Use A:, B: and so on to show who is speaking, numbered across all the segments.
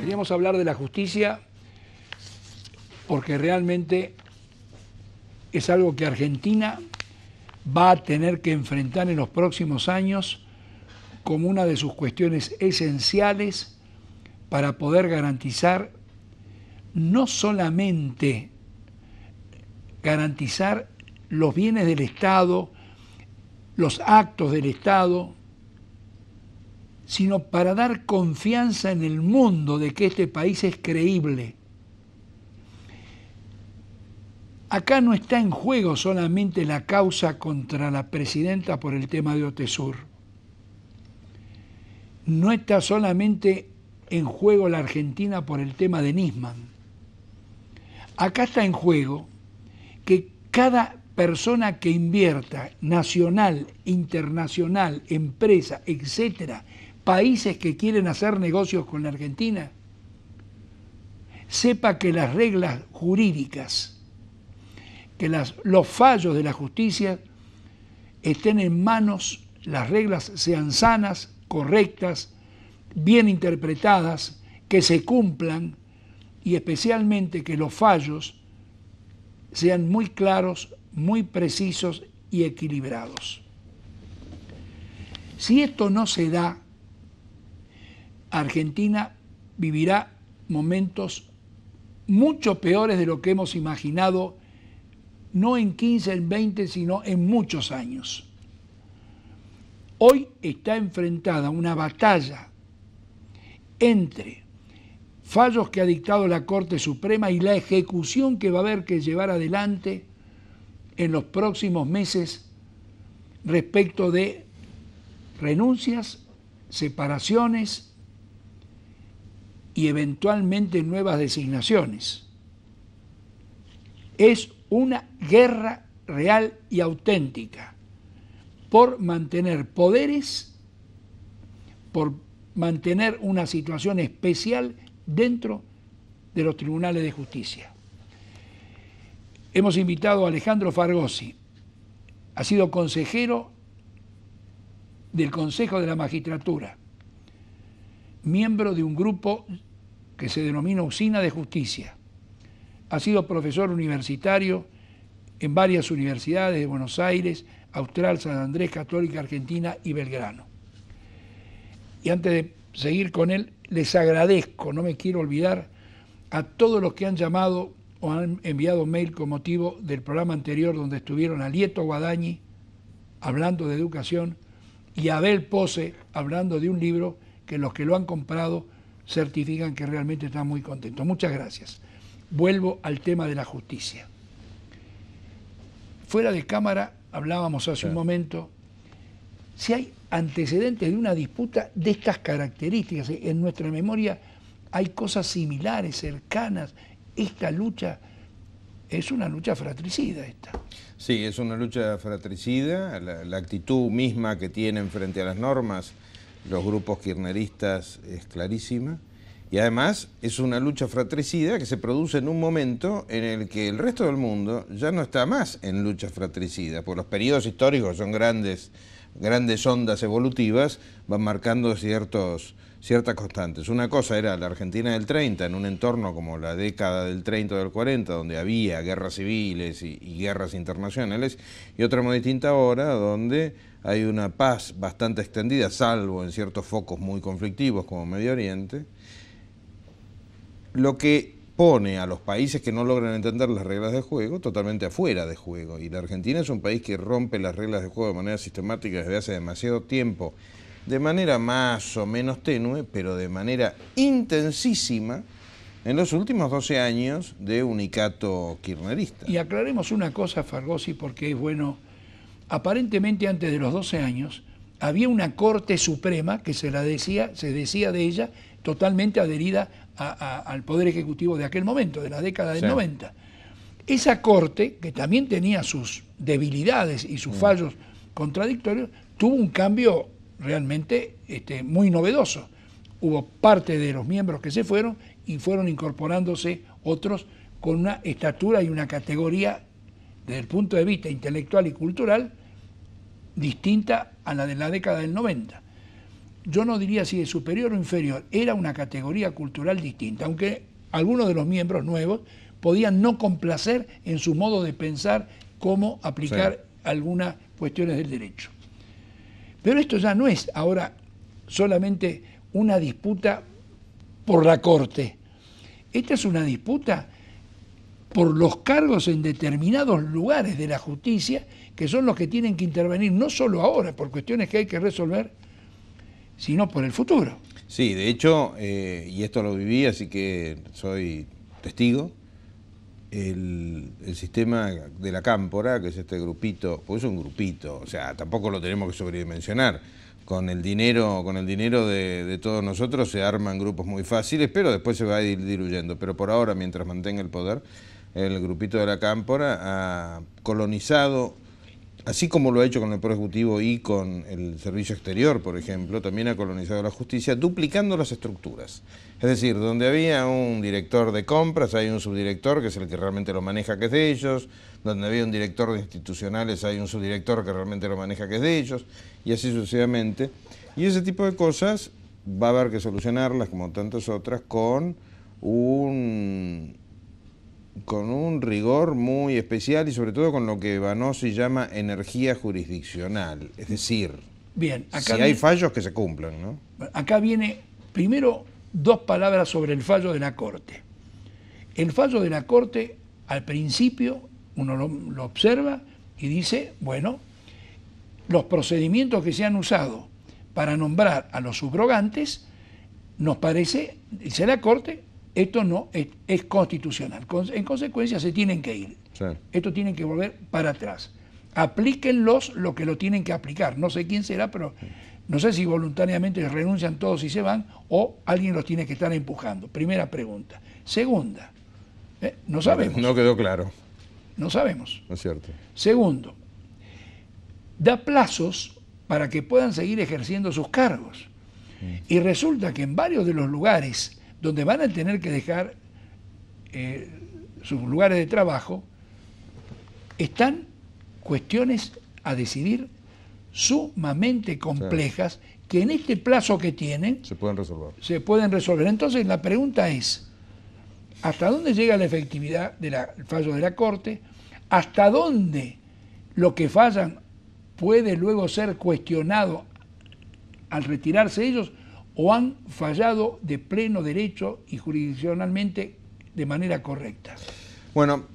A: Queríamos hablar de la justicia porque realmente es algo que Argentina va a tener que enfrentar en los próximos años como una de sus cuestiones esenciales para poder garantizar no solamente garantizar los bienes del Estado, los actos del Estado, sino para dar confianza en el mundo de que este país es creíble. Acá no está en juego solamente la causa contra la presidenta por el tema de Otesur. No está solamente en juego la Argentina por el tema de Nisman. Acá está en juego que cada persona que invierta, nacional, internacional, empresa, etcétera, países que quieren hacer negocios con la Argentina, sepa que las reglas jurídicas, que los fallos de la justicia estén en manos, las reglas sean sanas, correctas, bien interpretadas, que se cumplan y especialmente que los fallos sean muy claros, muy precisos y equilibrados. Si esto no se da, Argentina vivirá momentos mucho peores de lo que hemos imaginado, no en 15, en 20, sino en muchos años. Hoy está enfrentada una batalla entre fallos que ha dictado la Corte Suprema y la ejecución que va a haber que llevar adelante en los próximos meses respecto de renuncias, separaciones y eventualmente nuevas designaciones. Es una guerra real y auténtica por mantener poderes, por mantener una situación especial dentro de los tribunales de justicia. Hemos invitado a Alejandro Fargosi, ha sido consejero del Consejo de la Magistratura, miembro de un grupo que se denomina Usina de Justicia. Ha sido profesor universitario en varias universidades de Buenos Aires, Austral, San Andrés, Católica Argentina y Belgrano. Y antes de seguir con él, les agradezco, no me quiero olvidar, a todos los que han llamado o han enviado mail con motivo del programa anterior donde estuvieron Alieto Guadañi hablando de educación y Abel Pose hablando de un libro que los que lo han comprado certifican que realmente están muy contentos. Muchas gracias. Vuelvo al tema de la justicia. Fuera de cámara hablábamos hace un momento, si hay antecedentes de una disputa de estas características, en nuestra memoria hay cosas similares, cercanas. Esta lucha es una lucha fratricida esta.
B: Sí, es una lucha fratricida, la actitud misma que tienen frente a las normas los grupos kirchneristas es clarísima. Y además es una lucha fratricida que se produce en un momento en el que el resto del mundo ya no está más en lucha fratricida, porque los periodos históricos son grandes ondas evolutivas, van marcando ciertas constantes. Una cosa era la Argentina del 30, en un entorno como la década del 30 o del 40, donde había guerras civiles y guerras internacionales, y otra muy distinta ahora, donde hay una paz bastante extendida, salvo en ciertos focos muy conflictivos como Medio Oriente, lo que pone a los países que no logran entender las reglas de juego totalmente afuera de juego. Y la Argentina es un país que rompe las reglas de juego de manera sistemática desde hace demasiado tiempo, de manera más o menos tenue, pero de manera intensísima en los últimos 12 años de unicato kirchnerista.
A: Y aclaremos una cosa, Fargosi, porque es bueno. Aparentemente antes de los 12 años había una Corte Suprema que se decía de ella totalmente adherida al Poder Ejecutivo de aquel momento, de la década del 90. Esa Corte, que también tenía sus debilidades y sus fallos contradictorios, tuvo un cambio realmente muy novedoso. Hubo parte de los miembros que se fueron y fueron incorporándose otros con una estatura y una categoría desde el punto de vista intelectual y cultural distinta a la de la década del 90. yo no diría si de superior o inferior, era una categoría cultural distinta, aunque algunos de los miembros nuevos podían no complacer en su modo de pensar cómo aplicar algunas cuestiones del derecho. Pero esto ya no es ahora solamente una disputa por la Corte. Esta es una disputa por los cargos en determinados lugares de la justicia, que son los que tienen que intervenir, no solo ahora, por cuestiones que hay que resolver, sino por el futuro.
B: Sí, de hecho, y esto lo viví, así que soy testigo, el sistema de la Cámpora, que es este grupito, pues es un grupito, o sea, tampoco lo tenemos que sobredimensionar. Con el dinero de todos nosotros se arman grupos muy fáciles, pero después se va a ir diluyendo. Pero por ahora, mientras mantenga el poder, el grupito de la Cámpora ha colonizado, así como lo ha hecho con el Poder Ejecutivo y con el Servicio Exterior, por ejemplo, también ha colonizado la justicia, duplicando las estructuras. Es decir, donde había un director de compras, hay un subdirector, que es el que realmente lo maneja, que es de ellos. Donde había un director de institucionales, hay un subdirector que realmente lo maneja, que es de ellos, y así sucesivamente. Y ese tipo de cosas va a haber que solucionarlas, como tantas otras, con un rigor muy especial y sobre todo con lo que Vanosi llama energía jurisdiccional. Es decir,
A: bien,
B: acá si hay fallos, que se cumplan, ¿no?
A: Acá viene primero dos palabras sobre el fallo de la Corte. El fallo de la Corte, al principio, uno lo observa y dice, bueno, los procedimientos que se han usado para nombrar a los subrogantes, nos parece, dice la Corte, esto no es constitucional. En consecuencia, se tienen que ir. Sí. Esto tienen que volver para atrás. Aplíquenlos lo que lo tienen que aplicar. No sé quién será, pero no sé si voluntariamente renuncian todos y se van o alguien los tiene que estar empujando. Primera pregunta. Segunda, no sabemos.
B: No quedó claro.
A: No sabemos.
B: No es cierto.
A: Segundo, da plazos para que puedan seguir ejerciendo sus cargos. Y resulta que en varios de los lugares donde van a tener que dejar sus lugares de trabajo, están cuestiones a decidir sumamente complejas, sí, que en este plazo que tienen
B: se pueden resolver.
A: Se pueden resolver. Entonces la pregunta es, ¿hasta dónde llega la efectividad del fallo de la Corte? ¿Hasta dónde lo que fallan puede luego ser cuestionado al retirarse ellos, o han fallado de pleno derecho y jurisdiccionalmente de manera correcta?
B: Bueno,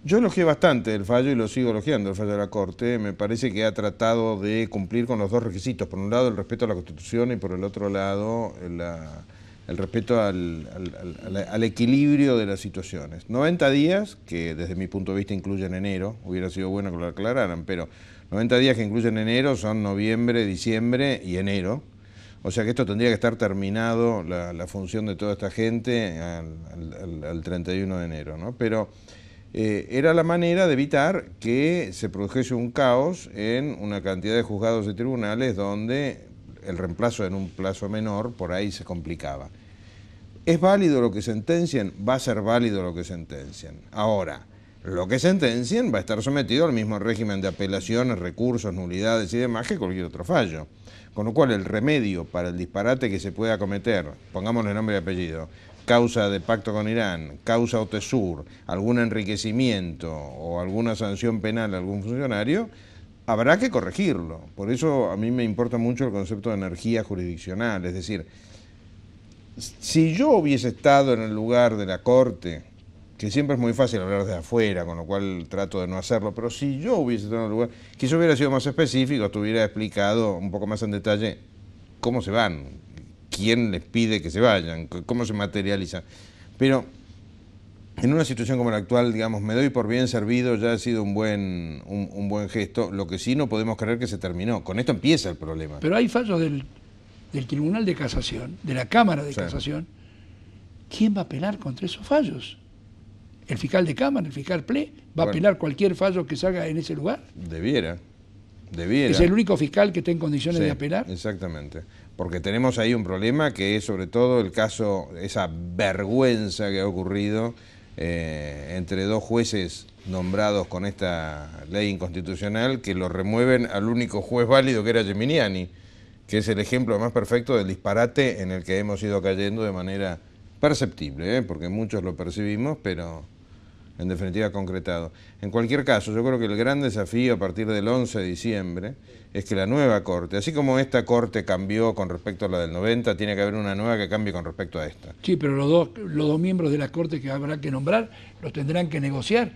B: yo elogié bastante el fallo y lo sigo elogiando, el fallo de la Corte. Me parece que ha tratado de cumplir con los dos requisitos. Por un lado, el respeto a la Constitución y por el otro lado, el respeto al equilibrio de las situaciones. 90 días, que desde mi punto de vista incluyen enero, hubiera sido bueno que lo aclararan, pero 90 días que incluyen enero son noviembre, diciembre y enero. O sea que esto tendría que estar terminado, la función de toda esta gente, al 31 de enero, ¿no? Pero era la manera de evitar que se produjese un caos en una cantidad de juzgados y tribunales donde el reemplazo en un plazo menor por ahí se complicaba. ¿Es válido lo que sentencian? Va a ser válido lo que sentencian. Ahora, lo que sentencien va a estar sometido al mismo régimen de apelaciones, recursos, nulidades y demás que cualquier otro fallo. Con lo cual el remedio para el disparate que se pueda cometer, pongámosle nombre y apellido, causa de pacto con Irán, causa OTESUR, algún enriquecimiento o alguna sanción penal a algún funcionario, habrá que corregirlo. Por eso a mí me importa mucho el concepto de energía jurisdiccional. Es decir, si yo hubiese estado en el lugar de la Corte, que siempre es muy fácil hablar desde afuera, con lo cual trato de no hacerlo, pero si yo hubiese estado en el lugar, quizá hubiera sido más específico, te hubiera explicado un poco más en detalle cómo se van, quién les pide que se vayan, cómo se materializa. Pero en una situación como la actual, digamos, me doy por bien servido, ya ha sido un buen gesto. Lo que sí no podemos creer que se terminó. Con esto empieza el problema.
A: Pero hay fallos del Tribunal de Casación, de la Cámara de Casación. ¿Quién va a apelar contra esos fallos? ¿El fiscal de Cámara, el fiscal PLE, va a apelar cualquier fallo que salga en ese lugar?
B: Debiera. ¿Es
A: el único fiscal que esté en condiciones de apelar?
B: Exactamente. Porque tenemos ahí un problema que es sobre todo el caso, esa vergüenza que ha ocurrido entre dos jueces nombrados con esta ley inconstitucional que lo remueven al único juez válido que era Geminiani. que es el ejemplo más perfecto del disparate en el que hemos ido cayendo de manera perceptible, porque muchos lo percibimos, pero en definitiva concretado. En cualquier caso, yo creo que el gran desafío a partir del 11 de diciembre es que la nueva Corte, así como esta Corte cambió con respecto a la del 90, tiene que haber una nueva que cambie con respecto a esta.
A: Sí, pero los dos miembros de la Corte que habrá que nombrar los tendrán que negociar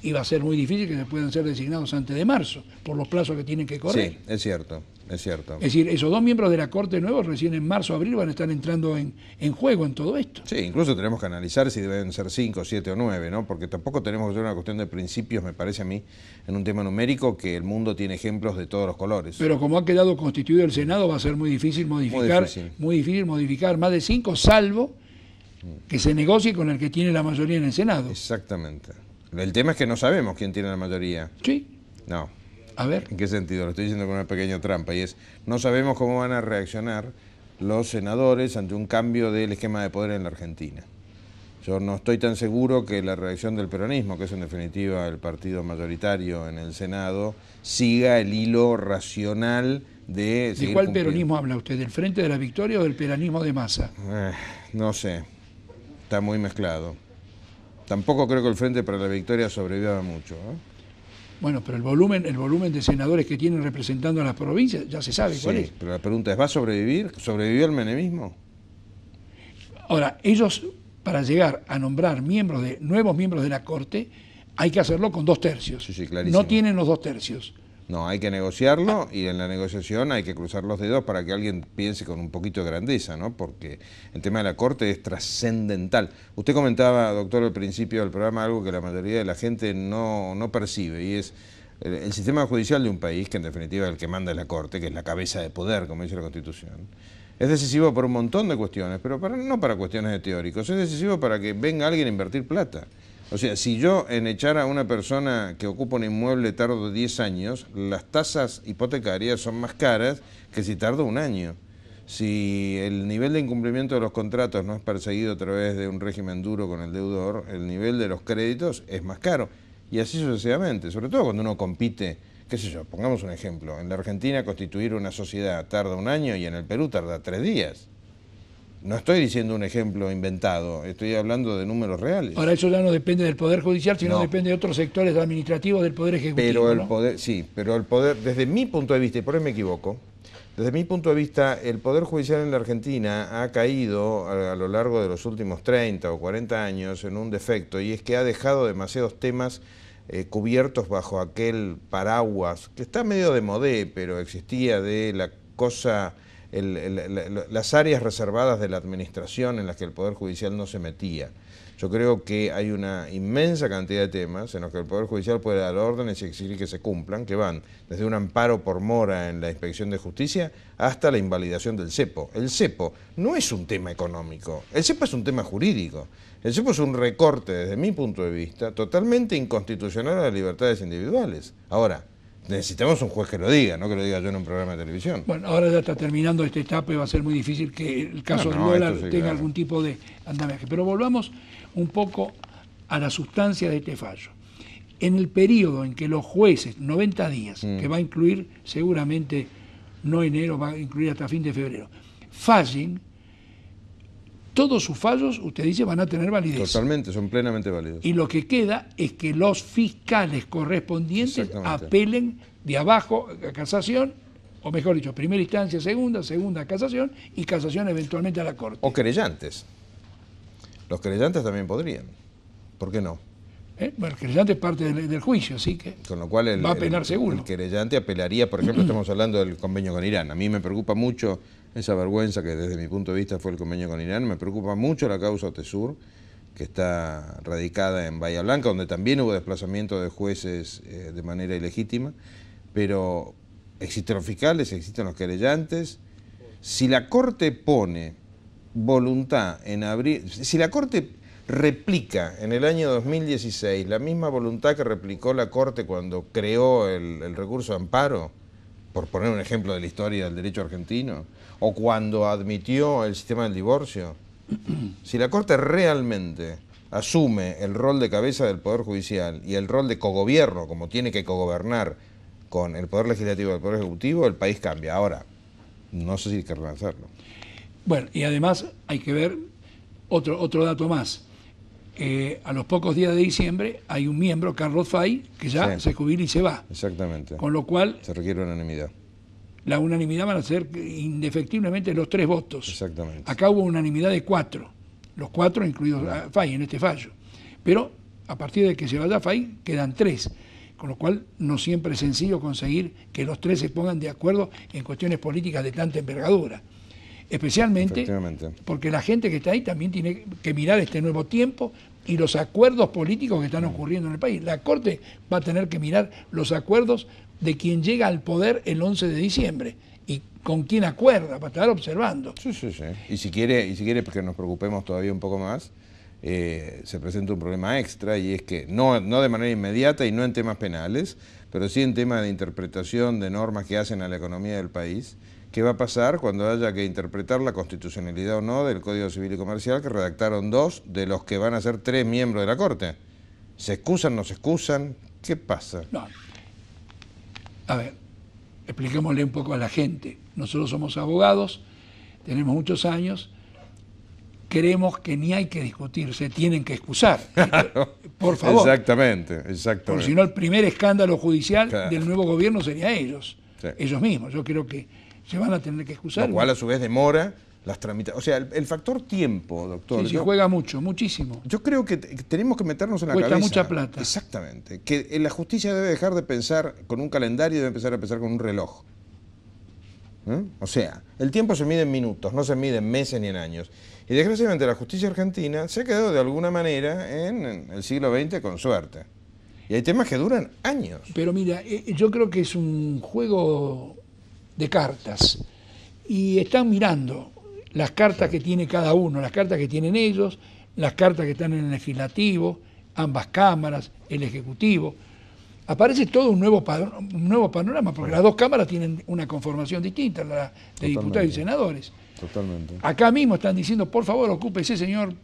A: y va a ser muy difícil que se puedan ser designados antes de marzo, por los plazos que tienen que correr.
B: Sí, es cierto, es cierto.
A: Es decir, esos dos miembros de la Corte nuevos recién en marzo o abril van a estar entrando en juego en todo esto.
B: Sí, incluso tenemos que analizar si deben ser 5, 7 o 9, ¿no? Porque tampoco tenemos que hacer una cuestión de principios, me parece a mí, en un tema numérico, que el mundo tiene ejemplos de todos los colores.
A: Pero como ha quedado constituido el Senado, va a ser muy difícil modificar, muy difícil modificar más de 5, salvo que se negocie con el que tiene la mayoría en el Senado.
B: Exactamente. El tema es que no sabemos quién tiene la mayoría.
A: Sí.
B: No.
A: A ver.
B: ¿En qué sentido? Lo estoy diciendo con una pequeña trampa, y es, no sabemos cómo van a reaccionar los senadores ante un cambio del esquema de poder en la Argentina. Yo no estoy tan seguro que la reacción del peronismo, que es en definitiva el partido mayoritario en el Senado, siga el hilo racional de...
A: ¿De cuál peronismo habla usted? ¿Del Frente de la Victoria o del peronismo de Massa?
B: No sé, está muy mezclado. Tampoco creo que el Frente para la Victoria sobreviva mucho, ¿eh?
A: Bueno, pero el volumen de senadores que tienen representando a las provincias ya se sabe cuál es.
B: Sí, pero la pregunta es, ¿va a sobrevivir? ¿Sobrevivió el menemismo?
A: Ahora, ellos, para llegar a nombrar nuevos miembros de la Corte, hay que hacerlo con 2 tercios.
B: Sí, clarísimo.
A: No tienen los 2 tercios.
B: No, hay que negociarlo y en la negociación hay que cruzar los dedos para que alguien piense con un poquito de grandeza, ¿no? Porque el tema de la Corte es trascendental. Usted comentaba, doctor, al principio del programa algo que la mayoría de la gente no percibe, y es el sistema judicial de un país, que en definitiva es el que manda es la Corte, que es la cabeza de poder, como dice la Constitución. Es decisivo por un montón de cuestiones, pero no para cuestiones de teóricos, es decisivo para que venga alguien a invertir plata. O sea, si yo en echar a una persona que ocupa un inmueble tardo 10 años, las tasas hipotecarias son más caras que si tardo 1 año. Si el nivel de incumplimiento de los contratos no es perseguido a través de un régimen duro con el deudor, el nivel de los créditos es más caro. Y así sucesivamente, sobre todo cuando uno compite, qué sé yo, pongamos un ejemplo, en la Argentina constituir una sociedad tarda 1 año y en el Perú tarda 3 días. No estoy diciendo un ejemplo inventado, estoy hablando de números reales.
A: Ahora, eso ya no depende del Poder Judicial, sino depende de otros sectores administrativos del Poder Ejecutivo.
B: Pero el poder, sí, pero el poder, desde mi punto de vista, y por ahí me equivoco, desde mi punto de vista, el Poder Judicial en la Argentina ha caído a lo largo de los últimos 30 o 40 años en un defecto, y es que ha dejado demasiados temas cubiertos bajo aquel paraguas, que está medio de modé, pero existía de la cosa... las áreas reservadas de la administración en las que el Poder Judicial no se metía. Yo creo que hay una inmensa cantidad de temas en los que el Poder Judicial puede dar órdenes y exigir que se cumplan, que van desde un amparo por mora en la Inspección de Justicia hasta la invalidación del cepo. El cepo no es un tema económico, el cepo es un tema jurídico. El cepo es un recorte, desde mi punto de vista, totalmente inconstitucional a las libertades individuales. Ahora, necesitamos un juez que lo diga, no que lo diga yo en un programa de televisión.
A: Bueno, ahora ya está terminando esta etapa y va a ser muy difícil que el caso del dólar tenga algún tipo de andamiaje. Pero volvamos un poco a la sustancia de este fallo. En el periodo en que los jueces, 90 días, que va a incluir seguramente, no enero, va a incluir hasta fin de febrero, fallen, todos sus fallos, usted dice, van a tener validez.
B: Totalmente, son plenamente válidos.
A: Y lo que queda es que los fiscales correspondientes apelen de abajo a casación, o mejor dicho, primera instancia, segunda casación, y casación eventualmente a la Corte.
B: O querellantes. Los querellantes también podrían. ¿Por qué no?
A: Bueno, el querellante es parte del juicio, así que
B: con lo cual
A: va a apelar seguro.
B: El querellante apelaría, por ejemplo, estamos hablando del convenio con Irán. A mí me preocupa mucho esa vergüenza que desde mi punto de vista fue el convenio con Irán. Me preocupa mucho la causa Otesur, que está radicada en Bahía Blanca, donde también hubo desplazamiento de jueces de manera ilegítima. Pero existen los fiscales, existen los querellantes. Si la Corte pone voluntad en abrir... Si la Corte replica en el año 2016 la misma voluntad que replicó la Corte cuando creó el recurso de amparo, por poner un ejemplo de la historia del derecho argentino, o cuando admitió el sistema del divorcio, si la Corte realmente asume el rol de cabeza del Poder Judicial y el rol de cogobierno, como tiene que cogobernar con el Poder Legislativo y el Poder Ejecutivo, el país cambia. Ahora, No sé si querrán hacerlo.
A: Bueno, y además hay que ver otro dato más. A los pocos días de diciembre hay un miembro, Carlos Fay, que ya se jubila y se va.
B: Exactamente.
A: Con lo cual...
B: se requiere unanimidad.
A: La unanimidad van a ser indefectiblemente los 3 votos.
B: Exactamente.
A: Acá hubo unanimidad de 4. Los 4 incluidos a Fay en este fallo. Pero a partir de que se vaya Fay quedan 3. Con lo cual no siempre es sencillo conseguir que los 3 se pongan de acuerdo en cuestiones políticas de tanta envergadura. Especialmente porque la gente que está ahí también tiene que mirar este nuevo tiempo y los acuerdos políticos que están ocurriendo en el país. La Corte va a tener que mirar los acuerdos de quien llega al poder el 11 de diciembre y con quién acuerda, para estar observando.
B: Sí. Y si quiere porque nos preocupemos todavía un poco más, se presenta un problema extra, y es que no de manera inmediata y no en temas penales, pero sí en temas de interpretación de normas que hacen a la economía del país. ¿Qué va a pasar cuando haya que interpretar la constitucionalidad o no del Código Civil y Comercial que redactaron 2 de los que van a ser 3 miembros de la Corte? ¿Se excusan, no se excusan? ¿Qué pasa?
A: No. A ver, expliquémosle un poco a la gente. Nosotros somos abogados, tenemos muchos años, creemos que ni hay que discutir, se tienen que excusar.
B: Claro,
A: por favor.
B: Exactamente.
A: Porque si no, el primer escándalo judicial del nuevo gobierno sería ellos, ellos mismos. Yo creo que se van a tener que excusar.
B: Lo cual a su vez demora las tramitaciones. O sea, el factor tiempo, doctor.
A: Sí, juega mucho, muchísimo.
B: Yo creo que tenemos que meternos en la cabeza.
A: Cuesta mucha plata.
B: Exactamente. Que la justicia debe dejar de pensar con un calendario y debe empezar a pensar con un reloj. O sea, el tiempo se mide en minutos, no se mide en meses ni en años. Y desgraciadamente la justicia argentina se ha quedado de alguna manera en el siglo XX con suerte. Y hay temas que duran años.
A: Pero mira, yo creo que es un juego de cartas. Y están mirando las cartas que tiene cada uno, las cartas que tienen ellos, las cartas que están en el legislativo, ambas cámaras, el ejecutivo. Aparece todo un nuevo panorama, porque las dos cámaras tienen una conformación distinta, la de diputados y senadores.
B: Totalmente.
A: Acá mismo están diciendo, por favor, ocúpese, señor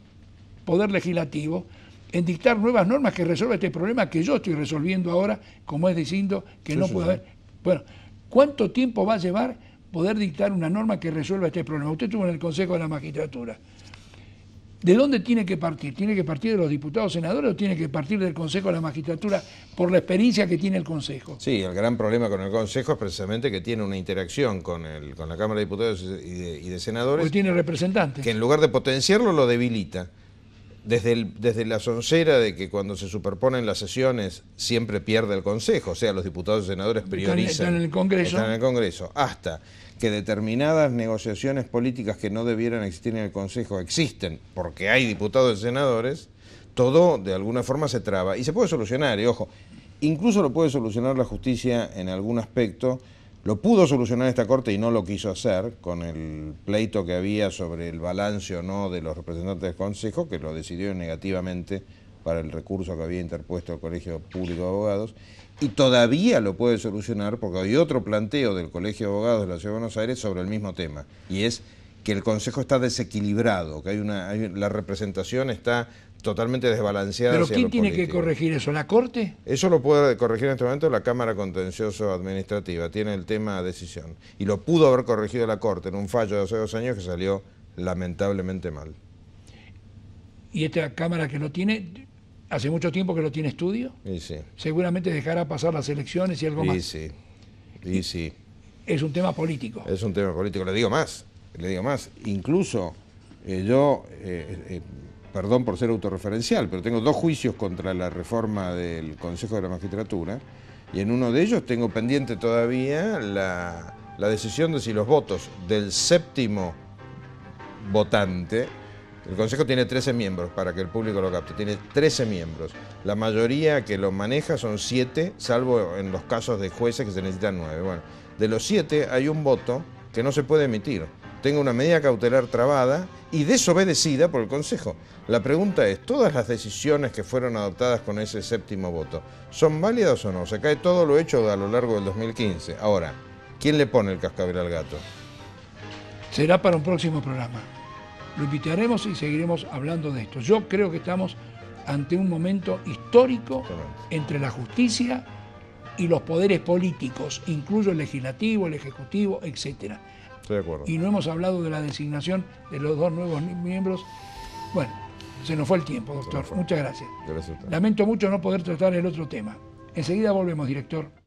A: Poder Legislativo, en dictar nuevas normas que resuelvan este problema que yo estoy resolviendo ahora, como es diciendo que no puede haber... Bueno, ¿cuánto tiempo va a llevar poder dictar una norma que resuelva este problema? Usted estuvo en el Consejo de la Magistratura. ¿De dónde tiene que partir? ¿Tiene que partir de los diputados senadores o tiene que partir del Consejo de la Magistratura por la experiencia que tiene el Consejo?
B: Sí, el gran problema con el Consejo es precisamente que tiene una interacción con la Cámara de Diputados y de Senadores.
A: Porque tiene representantes.
B: Que en lugar de potenciarlo, lo debilita. Desde la soncera de que cuando se superponen las sesiones siempre pierde el Consejo, o sea, los diputados y senadores priorizan.
A: Están en el Congreso.
B: Están en el Congreso, hasta que determinadas negociaciones políticas que no debieran existir en el Consejo existen, porque hay diputados y senadores, todo de alguna forma se traba. Y se puede solucionar, y ojo, incluso lo puede solucionar la justicia en algún aspecto. Lo pudo solucionar esta Corte y no lo quiso hacer, con el pleito que había sobre el balance o no de los representantes del Consejo, que lo decidió negativamente para el recurso que había interpuesto el Colegio Público de Abogados, y todavía lo puede solucionar porque hay otro planteo del Colegio de Abogados de la Ciudad de Buenos Aires sobre el mismo tema, y es que el Consejo está desequilibrado, que la representación está totalmente desbalanceada.
A: ¿Pero quién tiene que corregir eso? ¿La Corte?
B: Eso lo puede corregir en este momento la Cámara Contencioso Administrativa, tiene el tema de decisión. Y lo pudo haber corregido la Corte en un fallo de hace 2 años que salió lamentablemente mal.
A: ¿Y esta Cámara que lo tiene, hace mucho tiempo que lo tiene estudio?
B: Y sí.
A: Seguramente dejará pasar las elecciones y algo más.
B: Y sí.
A: Es un tema político.
B: Es un tema político, le digo más. Incluso perdón por ser autorreferencial, pero tengo 2 juicios contra la reforma del Consejo de la Magistratura, y en uno de ellos tengo pendiente todavía la decisión de si los votos del 7º votante, el Consejo tiene 13 miembros, para que el público lo capte, tiene 13 miembros, la mayoría que lo maneja son 7, salvo en los casos de jueces que se necesitan 9. Bueno, de los 7 hay un voto que no se puede emitir. Tengo una medida cautelar trabada y desobedecida por el Consejo. La pregunta es, ¿todas las decisiones que fueron adoptadas con ese 7º voto son válidas o no? Se cae todo lo hecho a lo largo del 2015. Ahora, ¿quién le pone el cascabel al gato?
A: Será para un próximo programa. Lo invitaremos y seguiremos hablando de esto. Yo creo que estamos ante un momento histórico entre la justicia y los poderes políticos, incluyo el legislativo, el ejecutivo, etcétera.
B: Estoy de acuerdo.
A: Y no hemos hablado de la designación de los 2 nuevos miembros. Bueno, se nos fue el tiempo, doctor. Muchas gracias.
B: Gracias a usted.
A: Lamento mucho no poder tratar el otro tema. Enseguida volvemos, director.